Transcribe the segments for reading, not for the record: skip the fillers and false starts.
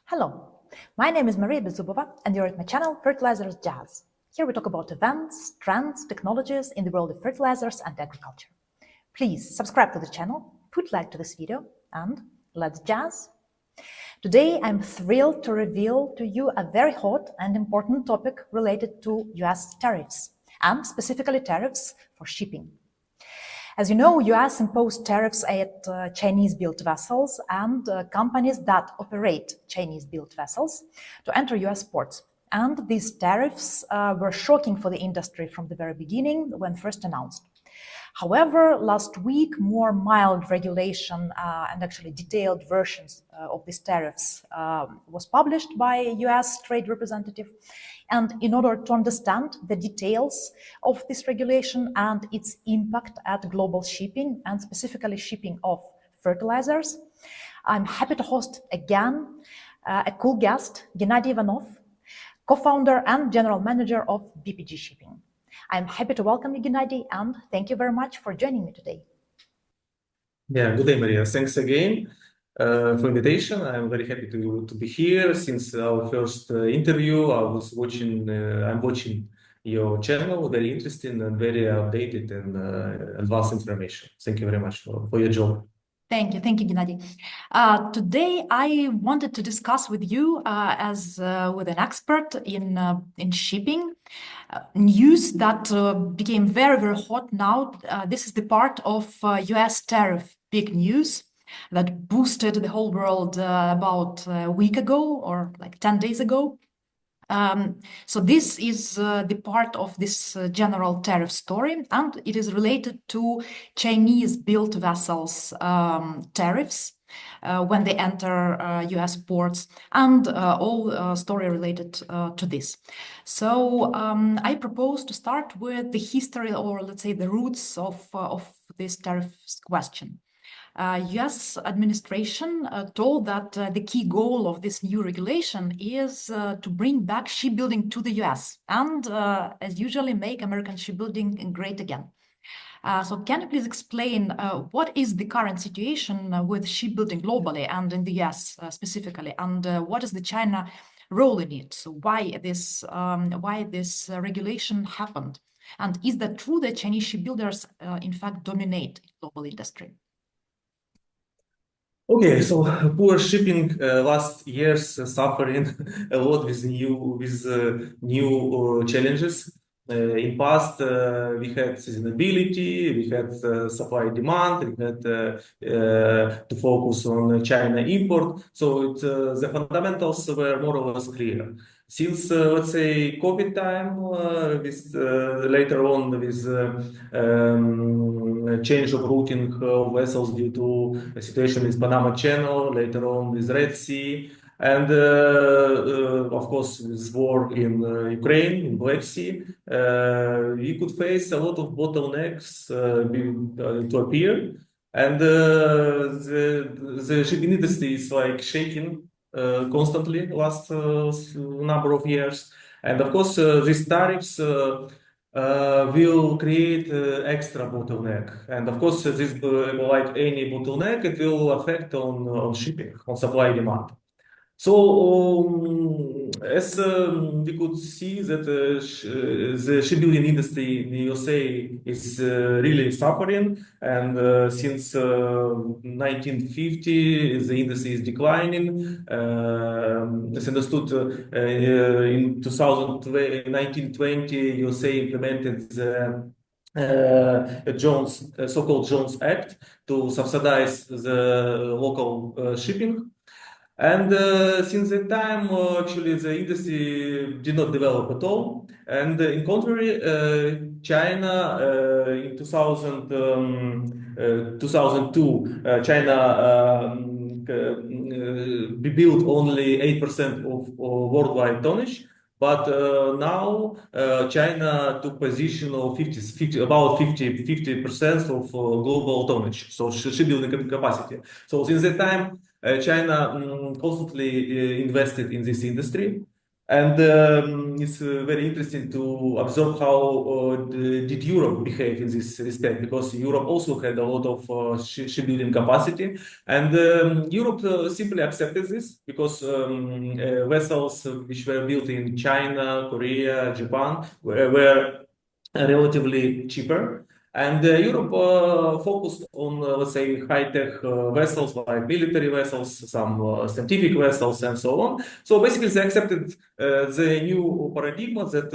Hello, my name is Maria Bezubova and you're at my channel Fertilizers Jazz. Here we talk about events, trends, technologies in the world of fertilizers and agriculture. Please subscribe to the channel, put like to this video, and let's jazz. Today I'm thrilled to reveal to you a very hot and important topic related to US tariffs, and specifically tariffs for shipping. As you know, US imposed tariffs at Chinese-built vessels and companies that operate Chinese-built vessels to enter US ports. And these tariffs were shocking for the industry from the very beginning when first announced. However, last week, more mild regulation and actually detailed versions of these tariffs was published by a US trade representative. And in order to understand the details of this regulation and its impact at global shipping and specifically shipping of fertilizers, I'm happy to host again a cool guest, Gennadiy Ivanov, co-founder and general manager of BPG Shipping. I'm happy to welcome you, Gennadiy, and thank you very much for joining me today. Yeah, good day, Maria. Thanks again for invitation. I'm very happy to be here. Since our first interview, I'm watching your channel, very interesting and very updated and advanced information. Thank you very much for your job. Thank you, Gennadiy. Today, I wanted to discuss with you, with an expert in shipping, news that became very, very hot now. This is the part of US tariff big news that boosted the whole world about a week ago or like 10 days ago. So this is the part of this general tariff story, and it is related to Chinese-built vessels tariffs when they enter US ports, and all story related to this. So I propose to start with the history, or let's say the roots of this tariff question. US administration told that the key goal of this new regulation is to bring back shipbuilding to the US and, as usually, make American shipbuilding great again. So can you please explain what is the current situation with shipbuilding globally and in the US specifically, and what is the China role in it? So why this regulation happened? And is that true that Chinese shipbuilders in fact dominate global industry? Okay, so poor shipping last years suffering a lot with new challenges. In past, we had seasonality, we had supply demand, we had to focus on China import. So the fundamentals were more or less clear. Since, let's say, COVID time, later on with change of routing of vessels due to a situation with Panama Channel, later on with Red Sea, and of course with war in Ukraine, in Black Sea, we could face a lot of bottlenecks to appear. And the shipping industry is like shaking constantly last number of years. And of course, these tariffs will create extra bottleneck. And of course, this like any bottleneck, it will affect on shipping, on supply demand. So as we could see that the shipbuilding industry in the USA is really suffering, and since 1950 the industry is declining. As understood, in 1920 USA implemented the so-called Jones Act to subsidize the local shipping. And since that time, actually, the industry did not develop at all. And in contrary, China in 2002, China built only 8% of worldwide tonnage. But now China took position of about 50% of global tonnage, so shipbuilding capacity. So since that time, China constantly invested in this industry. And it's very interesting to observe how did Europe behave in this respect, because Europe also had a lot of shipbuilding capacity, and Europe simply accepted this because vessels which were built in China, Korea, Japan were relatively cheaper. And Europe focused on, let's say, high-tech vessels like military vessels, some scientific vessels, and so on. So basically, they accepted the new paradigm that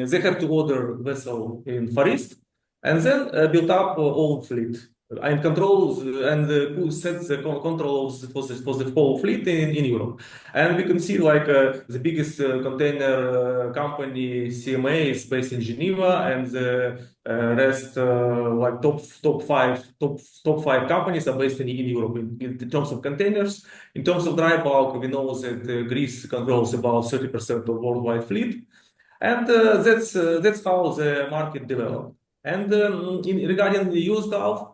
they have to order vessel in Far East and then build up own fleet and controls and who sets the controls for the whole fleet in Europe. And we can see like the biggest container company CMA is based in Geneva, and the rest like top five companies are based in Europe in terms of containers. In terms of dry bulk, we know that Greece controls about 30% of worldwide fleet, and that's how the market developed. And regarding the US Gulf,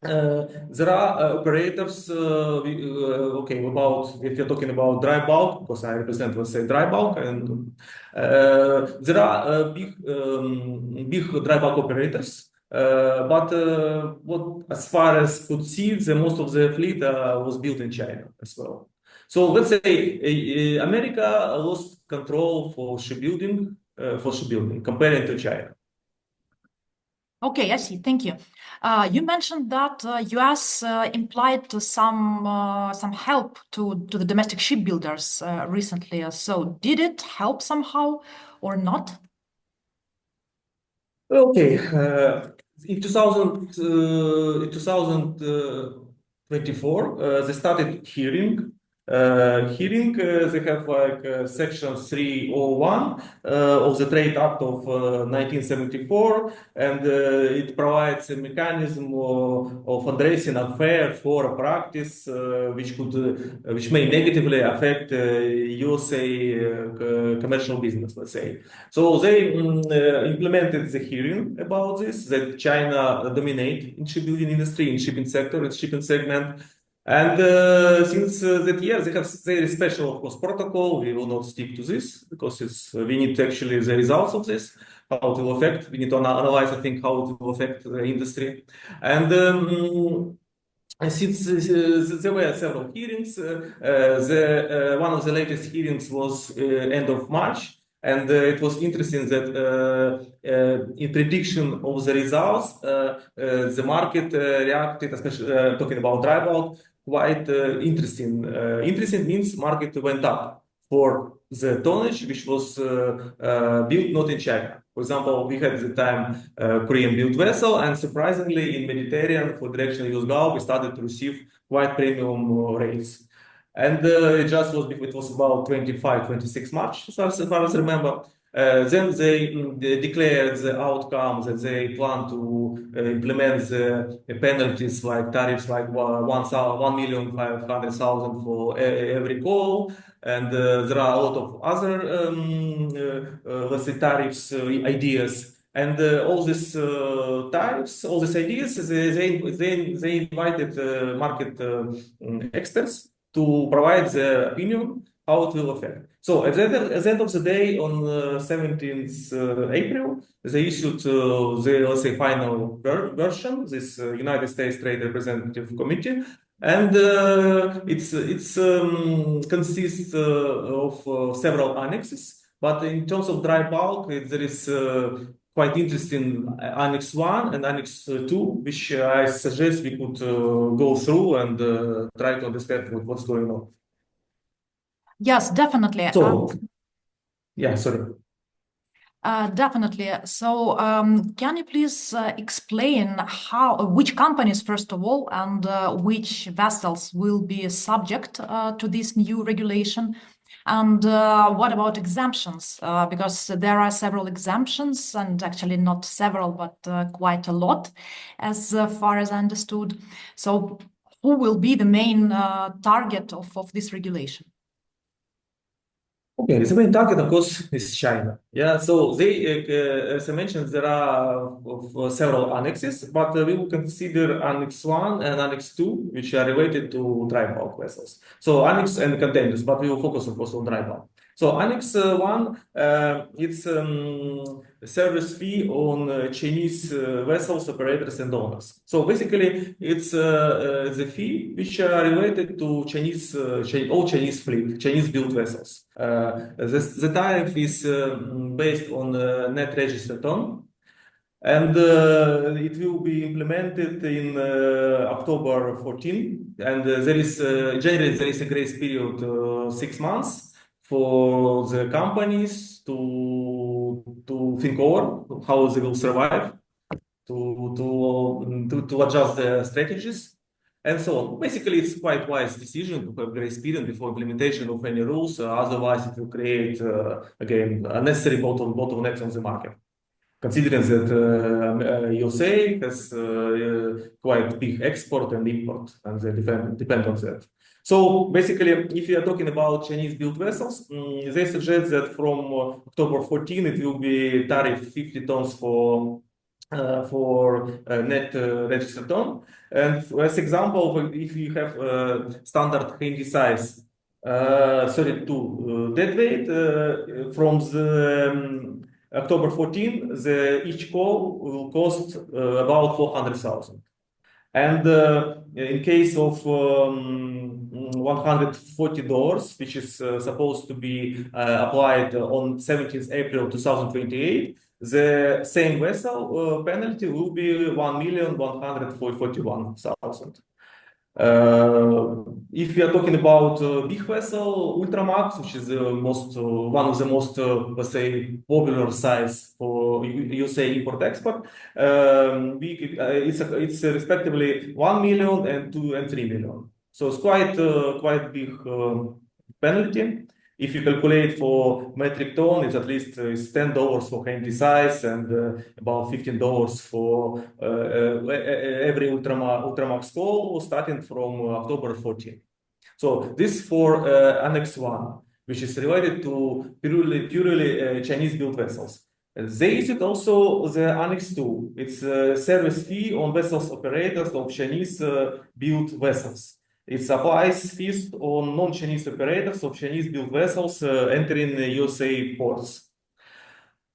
there are operators, okay, about if you're talking about dry bulk, because I represent, let's say, dry bulk, and there are big dry bulk operators. But what, as far as could see, the most of the fleet was built in China as well. So let's say America lost control for shipbuilding comparing to China. Okay, I see. Thank you. You mentioned that US implied some help to the domestic shipbuilders recently. So did it help somehow or not? Okay, in 2024, they started hearing. They have like Section 301 of the Trade Act of 1974, and it provides a mechanism of addressing unfair foreign practice which may negatively affect USA commercial business, let's say. So they implemented the hearing about this, that China dominate in shipbuilding industry, in shipping sector, in shipping segment. And since that year, they have very special, of course, protocol. We will not stick to this because we need actually the results of this, how it will affect. We need to analyze, I think, how it will affect the industry. And since there were several hearings, one of the latest hearings was end of March, and it was interesting that in prediction of the results, the market reacted, especially talking about dry bulk, quite interesting. Interesting means market went up for the tonnage which was built not in China. For example, we had at the time Korean-built vessel, and surprisingly, in Mediterranean for direction US Gulf, we started to receive quite premium rates. And it was about 25, 26 March, as far as I remember. Then they declared the outcome that they plan to implement the penalties like tariffs like 1,500,000 for every call. And there are a lot of other, let's say, tariffs ideas. And all these tariffs, all these ideas, they invited market experts to provide their opinion how it will affect. So at the end of the day, on 17th April, they issued the, let's say, final version, this United States Trade Representative Committee, and it's consists of several annexes. But in terms of dry bulk, there is quite interesting Annex 1 and Annex 2, which I suggest we could go through and try to understand what's going on. Yes, definitely. So, yeah, sorry. Definitely. So, can you please explain which companies, first of all, and which vessels will be subject to this new regulation? And what about exemptions? Because there are several exemptions, and actually not several, but quite a lot, as far as I understood. So, who will be the main target of this regulation? Okay, the main target, of course, is China. Yeah, so they, as I mentioned, there are several annexes, but we will consider Annex 1 and Annex 2, which are related to dry bulk vessels. So Annex and containers, but we will focus, of course, on dry bulk. So Annex 1, it's service fee on Chinese vessels, operators, and owners. So basically, it's the fee which are related to all Chinese fleet, Chinese-built vessels. The tariff is based on net registered ton, and it will be implemented in October 14. And generally there is a grace period 6 months for the companies to think over how they will survive, to adjust their strategies, and so on. Basically, it's quite wise decision to have grace period before implementation of any rules. Otherwise, it will create again unnecessary bottlenecks on the market. Considering that USA has quite big export and import, and they depend on that. So basically, if you are talking about Chinese-built vessels, they suggest that from October 14, it will be tariff 50 tons for net registered ton. And as example, if you have standard handy size 32 deadweight from the October 14, each call will cost about 400,000. And in case of $140, which is supposed to be applied on 17th April 2028, the same vessel penalty will be 1,141,000. If we are talking about big vessel, Ultramax, which is one of the most, let's say, popular size for USA import-export, it's respectively 1 million and 2 and 3 million. So it's quite big penalty. If you calculate for metric ton, it's at least $10 for handy size and about $15 for every Ultramax call starting from October 14. So this for Annex 1, which is related to purely Chinese-built vessels. They issued also the Annex 2. It's a service fee on vessels operators of Chinese-built vessels. It applies fees on non-Chinese operators of Chinese-built vessels entering USA ports.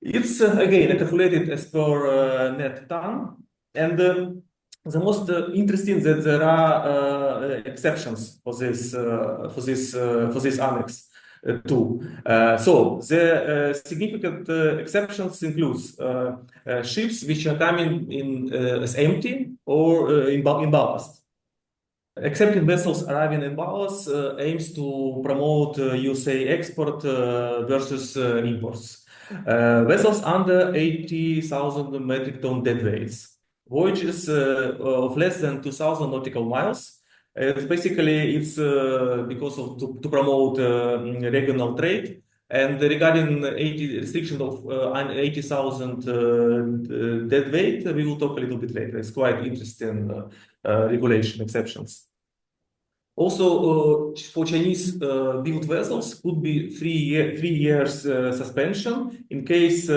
It's again calculated as per net ton, and the most interesting that there are exceptions for this annex too. So the significant exceptions includes ships which are coming in as empty or in ballast. Accepting vessels arriving in ballast aims to promote USA export versus imports. Vessels under 80,000 metric ton deadweights. Voyages of less than 2,000 nautical miles. It's because of to promote regional trade. And regarding restriction of 80,000 deadweight, we will talk a little bit later. It's quite interesting regulation exceptions. Also, for Chinese built vessels, could be 3 years suspension in case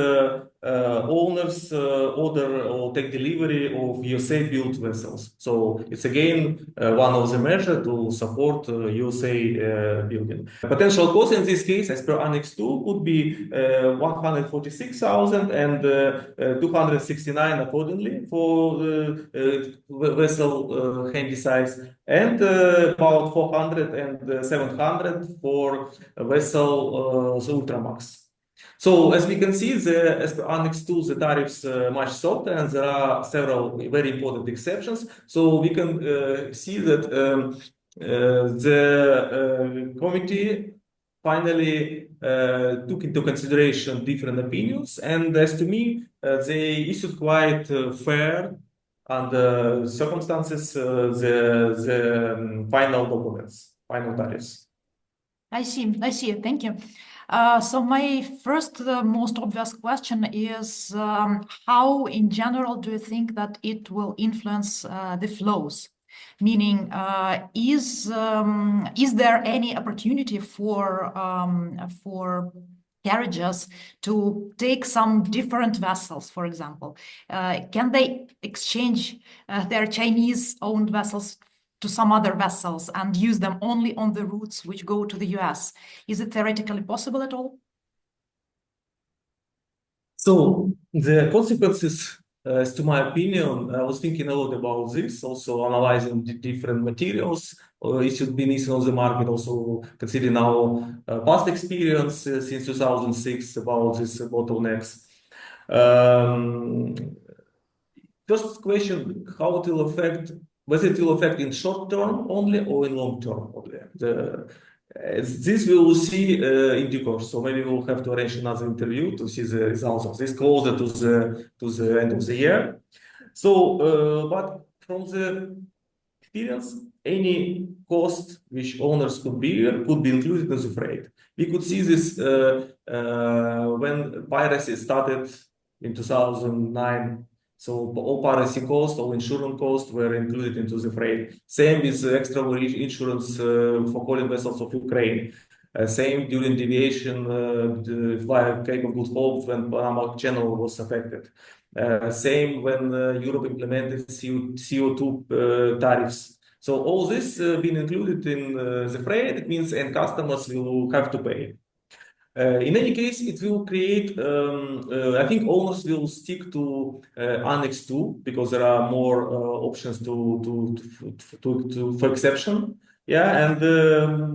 owners order or take delivery of USA built vessels. So it's again one of the measures to support USA building. Potential cost in this case, as per Annex 2, could be 146,000 and 269 accordingly for vessel handy size, and about 400 and 700 for vessel Ultramax. So as we can see, as per Annex 2, the tariffs much softer, and there are several very important exceptions. So we can see that the committee finally took into consideration different opinions, and as to me, they issued quite fair under circumstances the final documents, final tariffs. I see. Thank you. So my first, most obvious question is how, in general, do you think that it will influence the flows? Meaning, is there any opportunity for carriages to take some different vessels, for example? Can they exchange their Chinese-owned vessels to some other vessels and use them only on the routes which go to the US. Is it theoretically possible at all? So the consequences, as to my opinion, I was thinking a lot about this, also analyzing the different materials issued beneath on the market, also considering our past experience since 2006 about these bottlenecks. Um, First question, how it will affect, whether it will affect in short term only or in long term only. This we will see in due course. So maybe we'll have to arrange another interview to see the results of this closer to the end of the year. So, but from the experience, any cost which owners could bear could be included in the freight. We could see this when piracy started in 2009. So all piracy costs, all insurance costs were included into the freight. Same with extra insurance for calling vessels of Ukraine. Same during deviation via Cape of Good Hope when Panama Channel was affected. Same when Europe implemented CO2 tariffs. So all this being included in the freight, it means end customers will have to pay. In any case, it will create, I think owners will stick to Annex 2 because there are more options for exception. Yeah, and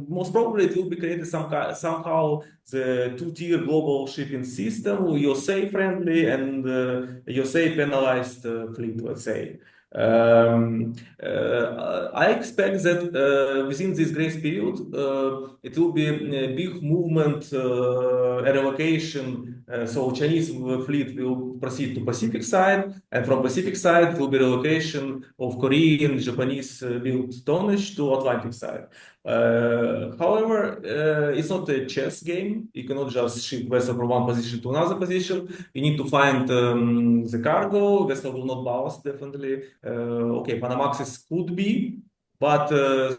most probably it will be created somehow the two-tier global shipping system, USA friendly and USA penalized fleet, let's say. I expect that within this grace period, it will be a big movement, a relocation. So Chinese fleet will proceed to Pacific side, and from Pacific side will be relocation of Korean, Japanese built tonnage to Atlantic side. However, it's not a chess game. You cannot just ship vessel from one position to another position. You need to find the cargo. Vessel will not ballast, definitely. Okay, Panamaxes could be, but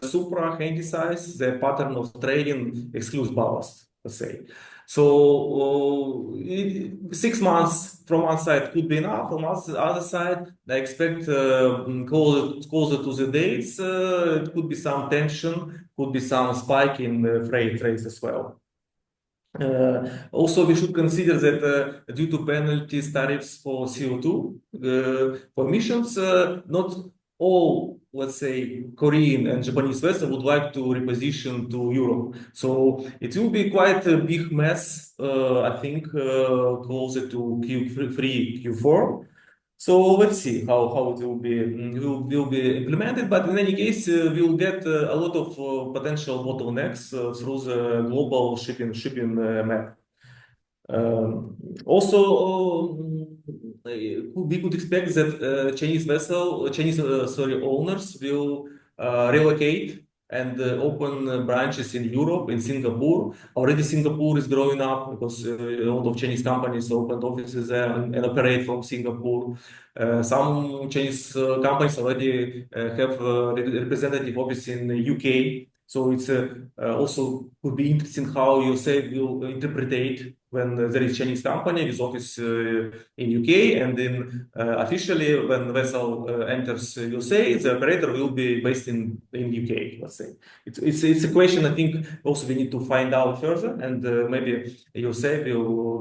Supra, Handysize, the pattern of trading excludes ballast, let's say. So 6 months from one side could be enough. From the other side, I expect closer to the dates, it could be some tension, could be some spike in freight rates as well. Also, we should consider that due to penalties, tariffs for CO2, for emissions, not all, let's say, Korean and Japanese vessels would like to reposition to Europe. So it will be quite a big mess, I think, closer to Q3, Q4. So let's see how it will be implemented. But in any case, we'll get a lot of potential bottlenecks through the global shipping map. Also, we could expect that Chinese owners will relocate and open branches in Europe, in Singapore. Already Singapore is growing up because a lot of Chinese companies opened offices there and operate from Singapore. Some Chinese companies already have a representative office in the UK. So it's also could be interesting how USA will interpret when there is Chinese company with office in UK, and then officially when vessel enters USA, the operator will be based in UK. Let's say it's a question I think also we need to find out further, and maybe USA will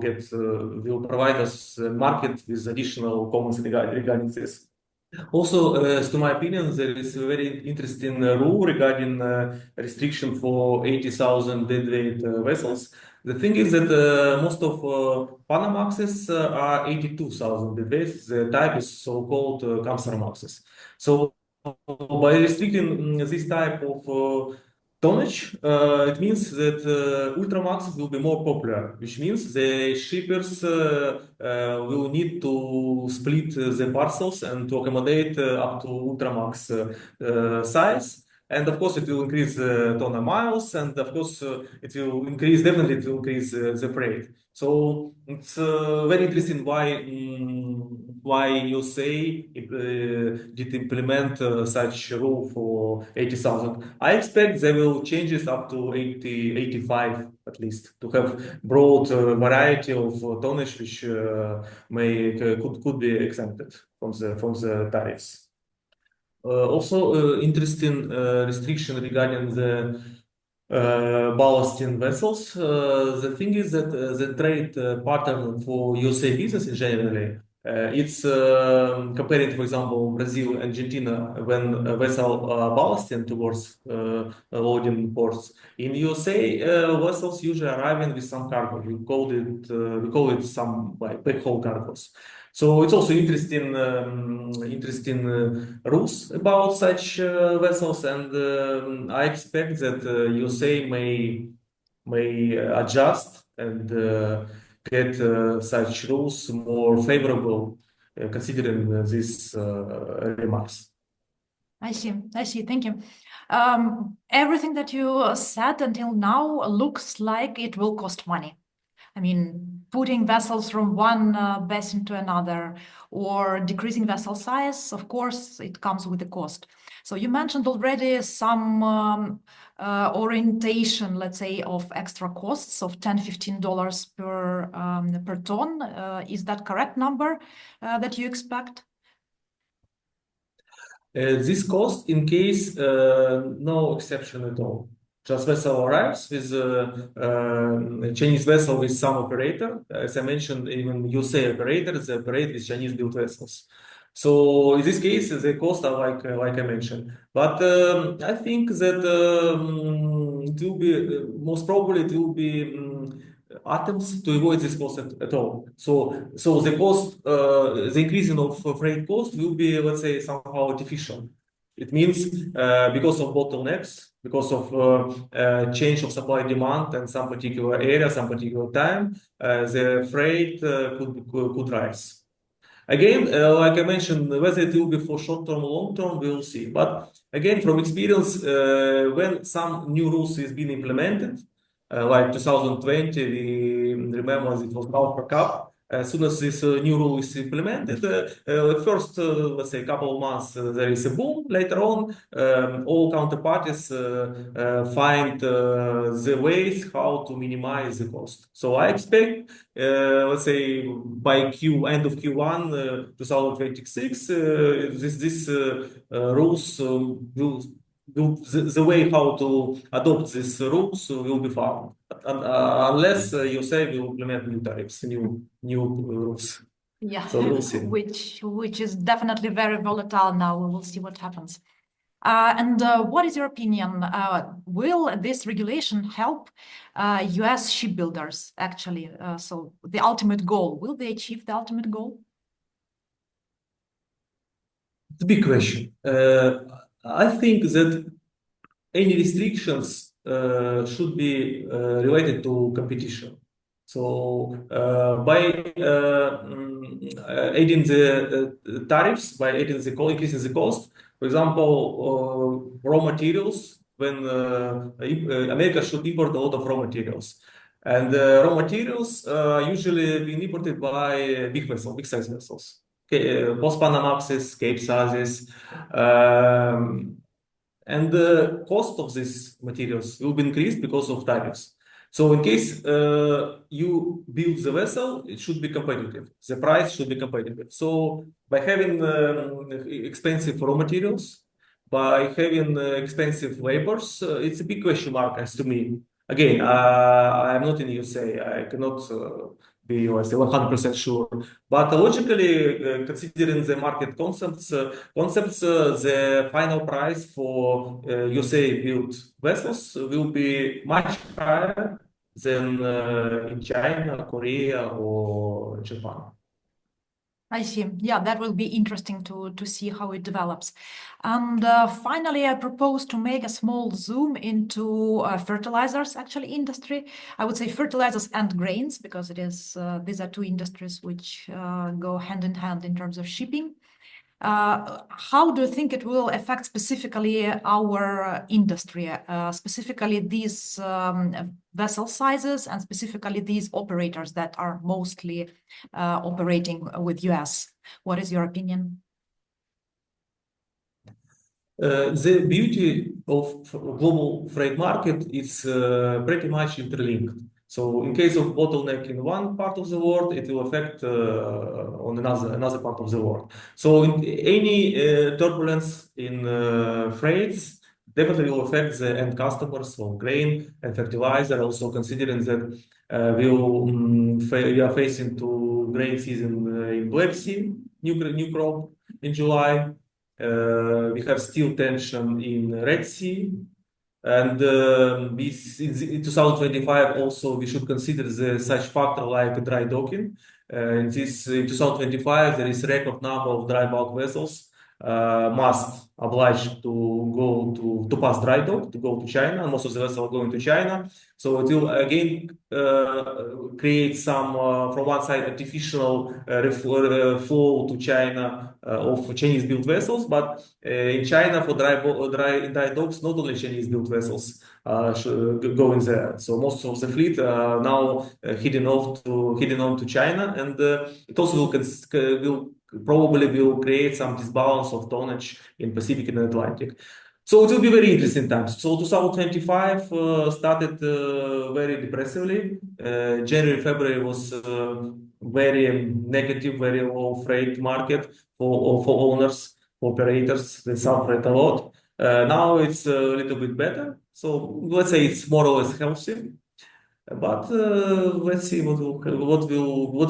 provide us a market with additional comments regarding this. Also, to my opinion, there is a very interesting rule regarding restriction for 80,000 deadweight vessels. The thing is that most of Panamaxes are 82,000 deadweight. The type is so-called Kamsarmaxes. So by restricting this type of tonnage, it means that Ultramax will be more popular, which means the shippers will need to split the parcels and to accommodate up to Ultramax size. And of course, it will increase ton miles, and of course, it will increase the freight. So it's very interesting why you say did implement such rule for 80,000. I expect they will change it up to 80, 85 at least to have broad variety of tonnage which could be exempted from the tariffs. Also, interesting restriction regarding the ballasting vessels. The thing is that the trade pattern for USA business in generally, it's comparing, for example, Brazil and Argentina when a vessel ballasting towards loading ports. In USA, vessels usually arriving with some cargo. We call it some like backhaul cargos. So it's also interesting rules about such vessels, and I expect that USA may adjust and get such rules more favorable, considering these remarks. I see. I see. Thank you. Everything that you said until now looks like it will cost money. I mean, putting vessels from one basin to another or decreasing vessel size, of course, it comes with a cost. So you mentioned already some orientation, let's say, of extra costs of $10–15 per ton. Is that correct number that you expect? This cost in case no exception at all. Just vessel arrives with a Chinese vessel with some operator. As I mentioned, even USA operators operate with Chinese built vessels. So in this case, the costs are like I mentioned. But I think that it will be most probably it will be attempts to avoid this cost at all. So the cost, the increasing of freight cost will be, let's say, somehow artificial. It means because of bottlenecks, because of change of supply demand and some particular area, some particular time, the freight could rise. Again, like I mentioned, whether it will be for short term or long term, we will see. But again, from experience, when some new rules is being implemented, like 2020, we remember it was Gulf Cup. As soon as this new rule is implemented, first, let's say, couple of months, there is a boom. Later on, all counterparties find the ways how to minimize the cost. So I expect, let's say, by end of Q1 2026, this rules will the way how to adopt these rules will be found, unless you say we will implement new tariffs, new rules. Yeah, So we'll see. which is definitely very volatile now. We will see what happens. And what is your opinion? Will this regulation help US shipbuilders actually? So the ultimate goal, will they achieve the ultimate goal? It's a big question. I think that any restrictions should be related to competition. So by adding the tariffs, by adding the increasing the cost, for example, raw materials, when America should import a lot of raw materials. And raw materials usually being imported by big vessels, big size vessels. Okay, post-Panamaxes, Capesizes, and the cost of these materials will be increased because of tariffs. So in case you build the vessel, it should be competitive. The price should be competitive. So by having expensive raw materials, by having expensive labors, it's a big question mark as to me. Again, I'm not in USA. I cannot be 100% sure. But logically, considering the market concepts, the final price for USA-built vessels will be much higher than in China, Korea, or Japan. I see. Yeah, that will be interesting to see how it develops. And finally, I propose to make a small zoom into fertilizers, actually industry. I would say fertilizers and grains, because it is these are two industries which go hand in hand in terms of shipping. How do you think it will affect specifically our industry, specifically these vessel sizes and specifically these operators that are mostly operating with US? What is your opinion? The beauty of global freight market is pretty much interlinked. So in case of bottleneck in one part of the world, it will affect on another part of the world. So in any turbulence in freights definitely will affect the end customers of grain and fertilizer. Also considering that we are facing to grain season in Black Sea, new crop in July. We have still tension in Red Sea. And in 2025 also we should consider such factor like dry docking. In 2025 there is record number of dry bulk vessels must obliged to go to pass dry dock to go to China. Most of the vessels are going to China, so it will again create some from one side artificial flow to China of Chinese built vessels, but in China for dry docks not only Chinese built vessels going there. So most of the fleet now heading on to China, and it also will probably create some disbalance of tonnage in Pacific and Atlantic. So it will be very interesting times. So 2025 started very depressively. January, February was very negative, very low freight market for owners, for operators. They suffered a lot. Now it's a little bit better. So let's say it's more or less healthy. But let's see what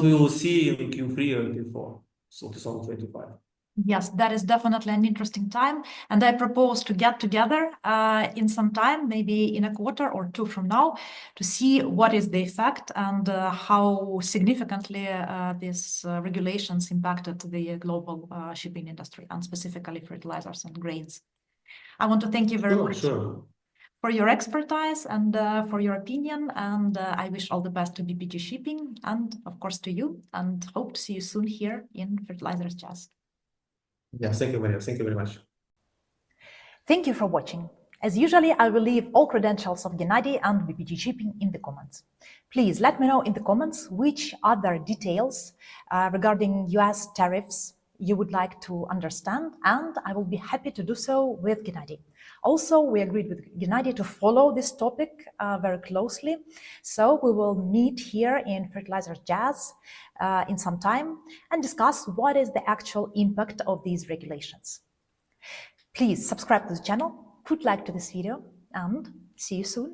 we will see in Q3 and Q4. So 2025. Yes, that is definitely an interesting time. And I propose to get together in some time, maybe in a quarter or two from now, to see what is the effect and how significantly these regulations impacted the global shipping industry, and specifically fertilizers and grains. I want to thank you very much for your expertise and for your opinion. And I wish all the best to BPG Shipping and, of course, to you. And hope to see you soon here in Fertilizers Jazz. Yeah, thank you, Maria. Thank you very much. Thank you for watching. As usually, I will leave all credentials of Gennadiy and BPG Shipping in the comments. Please let me know in the comments which other details regarding US tariffs you would like to understand, and I will be happy to do so with Gennadiy. Also, we agreed with Gennadiy to follow this topic very closely. So we will meet here in Fertilizers Jazz in some time and discuss what is the actual impact of these regulations. Please subscribe to the channel, put like to this video, and see you soon.